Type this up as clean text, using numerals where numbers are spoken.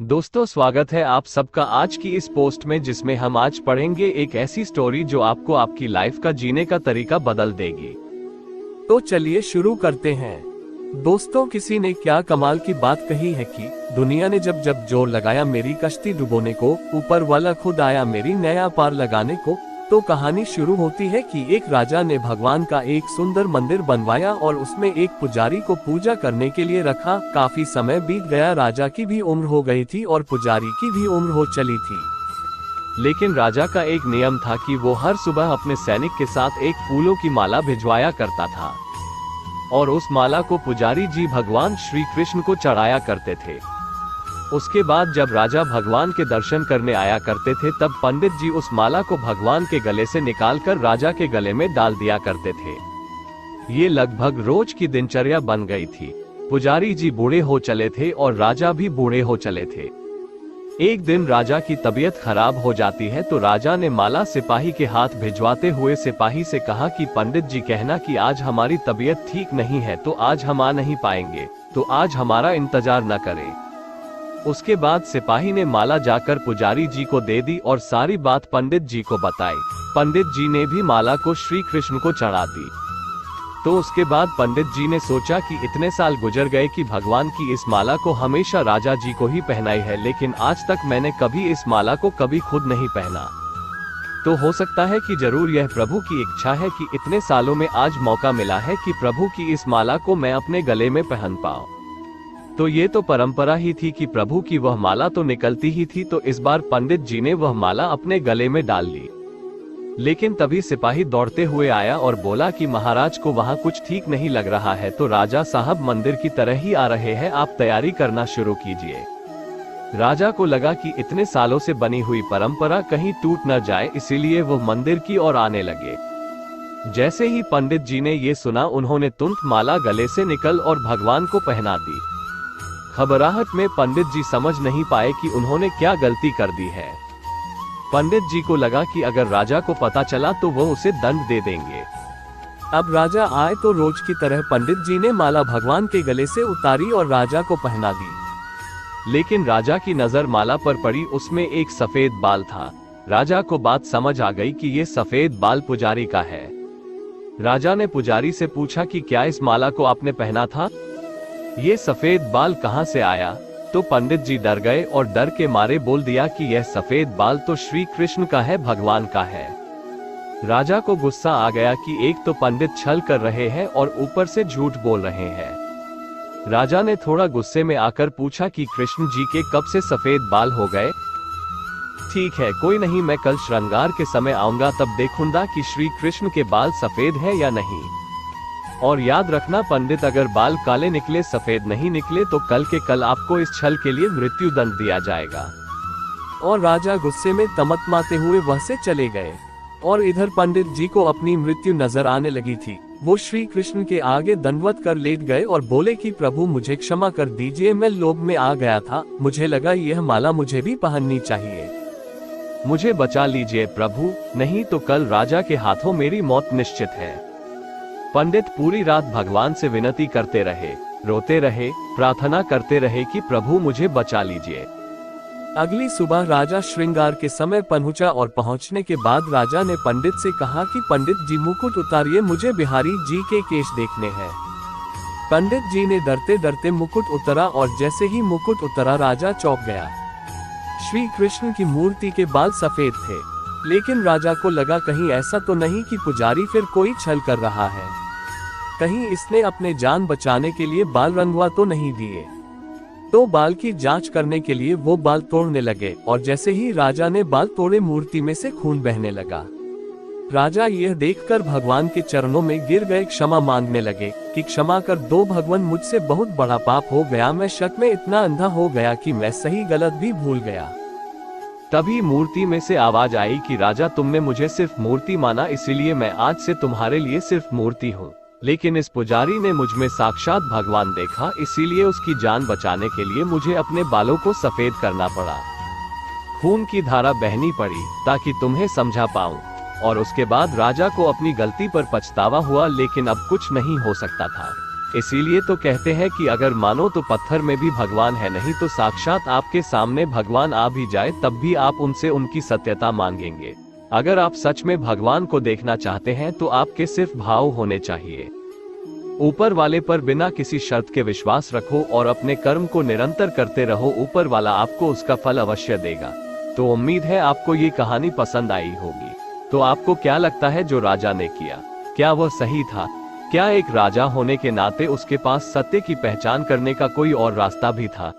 दोस्तों, स्वागत है आप सबका आज की इस पोस्ट में, जिसमें हम आज पढ़ेंगे एक ऐसी स्टोरी जो आपको आपकी लाइफ का जीने का तरीका बदल देगी। तो चलिए शुरू करते हैं। दोस्तों, किसी ने क्या कमाल की बात कही है कि दुनिया ने जब जब जोर लगाया मेरी कश्ती डुबोने को, ऊपर वाला खुद आया मेरी नया पार लगाने को। तो कहानी शुरू होती है कि एक राजा ने भगवान का एक सुंदर मंदिर बनवाया और उसमें एक पुजारी को पूजा करने के लिए रखा। काफी समय बीत गया, राजा की भी उम्र हो गई थी और पुजारी की भी उम्र हो चली थी। लेकिन राजा का एक नियम था कि वो हर सुबह अपने सैनिक के साथ एक फूलों की माला भिजवाया करता था और उस माला को पुजारी जी भगवान श्री कृष्ण को चढ़ाया करते थे। उसके बाद जब राजा भगवान के दर्शन करने आया करते थे, तब पंडित जी उस माला को भगवान के गले से निकालकर राजा के गले में डाल दिया करते थे। ये लगभग रोज की दिनचर्या बन गई थी। पुजारी जी बूढ़े हो चले थे और राजा भी बूढ़े हो चले थे। एक दिन राजा की तबीयत खराब हो जाती है, तो राजा ने माला सिपाही के हाथ भिजवाते हुए सिपाही से कहा कि पंडित जी कहना कि आज हमारी तबीयत ठीक नहीं है, तो आज हम आ नहीं पाएंगे, तो आज हमारा इंतजार न करें। उसके बाद सिपाही ने माला जाकर पुजारी जी को दे दी और सारी बात पंडित जी को बताई। पंडित जी ने भी माला को श्री कृष्ण को चढ़ा दी। तो उसके बाद पंडित जी ने सोचा कि इतने साल गुजर गए कि भगवान की इस माला को हमेशा राजा जी को ही पहनाई है, लेकिन आज तक मैंने कभी इस माला को कभी खुद नहीं पहना। तो हो सकता है कि जरूर यह प्रभु की इच्छा है कि इतने सालों में आज मौका मिला है कि प्रभु की इस माला को मैं अपने गले में पहन पाऊं। तो ये तो परंपरा ही थी कि प्रभु की वह माला तो निकलती ही थी, तो इस बार पंडित जी ने वह माला अपने गले में डाल ली। लेकिन तभी सिपाही दौड़ते हुए आया और बोला कि महाराज को वहाँ कुछ ठीक नहीं लग रहा है, तो राजा साहब मंदिर की तरह ही आ रहे हैं, आप तैयारी करना शुरू कीजिए। राजा को लगा कि इतने सालों से बनी हुई परंपरा कहीं टूट न जाए, इसीलिए वो मंदिर की ओर आने लगे। जैसे ही पंडित जी ने ये सुना, उन्होंने तुरंत माला गले से निकल और भगवान को पहना दी। घबराहट में पंडित जी समझ नहीं पाए कि उन्होंने क्या गलती कर दी है। पंडित जी को लगा कि अगर राजा को पता चला तो वो उसे दंड दे देंगे। अब राजा आए तो रोज की तरह पंडित जी ने माला भगवान के गले से उतारी और राजा को पहना दी। लेकिन राजा की नजर माला पर पड़ी, उसमें एक सफेद बाल था। राजा को बात समझ आ गई कि ये सफेद बाल पुजारी का है। राजा ने पुजारी से पूछा कि क्या इस माला को आपने पहना था? ये सफेद बाल कहाँ से आया? तो पंडित जी डर गए और डर के मारे बोल दिया कि यह सफेद बाल तो श्री कृष्ण का है, भगवान का है। राजा को गुस्सा आ गया कि एक तो पंडित छल कर रहे हैं और ऊपर से झूठ बोल रहे हैं। राजा ने थोड़ा गुस्से में आकर पूछा कि कृष्ण जी के कब से सफेद बाल हो गए? ठीक है, कोई नहीं, मैं कल श्रृंगार के समय आऊंगा, तब देखूंगा कि श्री कृष्ण के बाल सफेद है या नहीं। और याद रखना पंडित, अगर बाल काले निकले, सफेद नहीं निकले, तो कल के कल आपको इस छल के लिए मृत्यु दंड दिया जाएगा। और राजा गुस्से में तमतमाते हुए वह से चले गए। और इधर पंडित जी को अपनी मृत्यु नजर आने लगी थी। वो श्री कृष्ण के आगे दंडवत कर लेट गए और बोले कि प्रभु मुझे क्षमा कर दीजिए, मैं लोभ में आ गया था, मुझे लगा यह माला मुझे भी पहननी चाहिए। मुझे बचा लीजिए प्रभु, नहीं तो कल राजा के हाथों मेरी मौत निश्चित है। पंडित पूरी रात भगवान से विनती करते रहे, रोते रहे, प्रार्थना करते रहे कि प्रभु मुझे बचा लीजिए। अगली सुबह राजा श्रृंगार के समय पहुंचा और पहुंचने के बाद राजा ने पंडित से कहा कि पंडित जी मुकुट उतारिए, मुझे बिहारी जी के केश देखने हैं। पंडित जी ने डरते डरते मुकुट उतारा और जैसे ही मुकुट उतारा, राजा चौंक गया। श्री कृष्ण की मूर्ति के बाल सफेद थे, लेकिन राजा को लगा कहीं ऐसा तो नहीं कि पुजारी फिर कोई छल कर रहा है, कहीं इसने अपने जान बचाने के लिए बाल रंगवा तो नहीं दिए। तो बाल की जांच करने के लिए वो बाल तोड़ने लगे और जैसे ही राजा ने बाल तोड़े, मूर्ति में से खून बहने लगा। राजा यह देखकर भगवान के चरणों में गिर गए, क्षमा मांगने लगे कि क्षमा कर दो भगवान, मुझसे बहुत बड़ा पाप हो गया, मैं शक में इतना अंधा हो गया कि मैं सही गलत भी भूल गया। तभी मूर्ति में से आवाज आई कि राजा, तुमने मुझे सिर्फ मूर्ति माना, इसीलिए मैं आज से तुम्हारे लिए सिर्फ मूर्ति हूँ। लेकिन इस पुजारी ने मुझ में साक्षात भगवान देखा, इसीलिए उसकी जान बचाने के लिए मुझे अपने बालों को सफेद करना पड़ा। खून की धारा बहनी पड़ी ताकि तुम्हें समझा पाऊं। और उसके बाद राजा को अपनी गलती पर पछतावा हुआ, लेकिन अब कुछ नहीं हो सकता था। इसीलिए तो कहते हैं कि अगर मानो तो पत्थर में भी भगवान है, नहीं तो साक्षात आपके सामने भगवान आ भी जाए तब भी आप उनसे उनकी सत्यता मांगेंगे। अगर आप सच में भगवान को देखना चाहते हैं तो आपके सिर्फ भाव होने चाहिए। ऊपर वाले पर बिना किसी शर्त के विश्वास रखो और अपने कर्म को निरंतर करते रहो, ऊपर वाला आपको उसका फल अवश्य देगा। तो उम्मीद है आपको ये कहानी पसंद आई होगी। तो आपको क्या लगता है जो राजा ने किया, क्या वह सही था? क्या एक राजा होने के नाते उसके पास सत्य की पहचान करने का कोई और रास्ता भी था?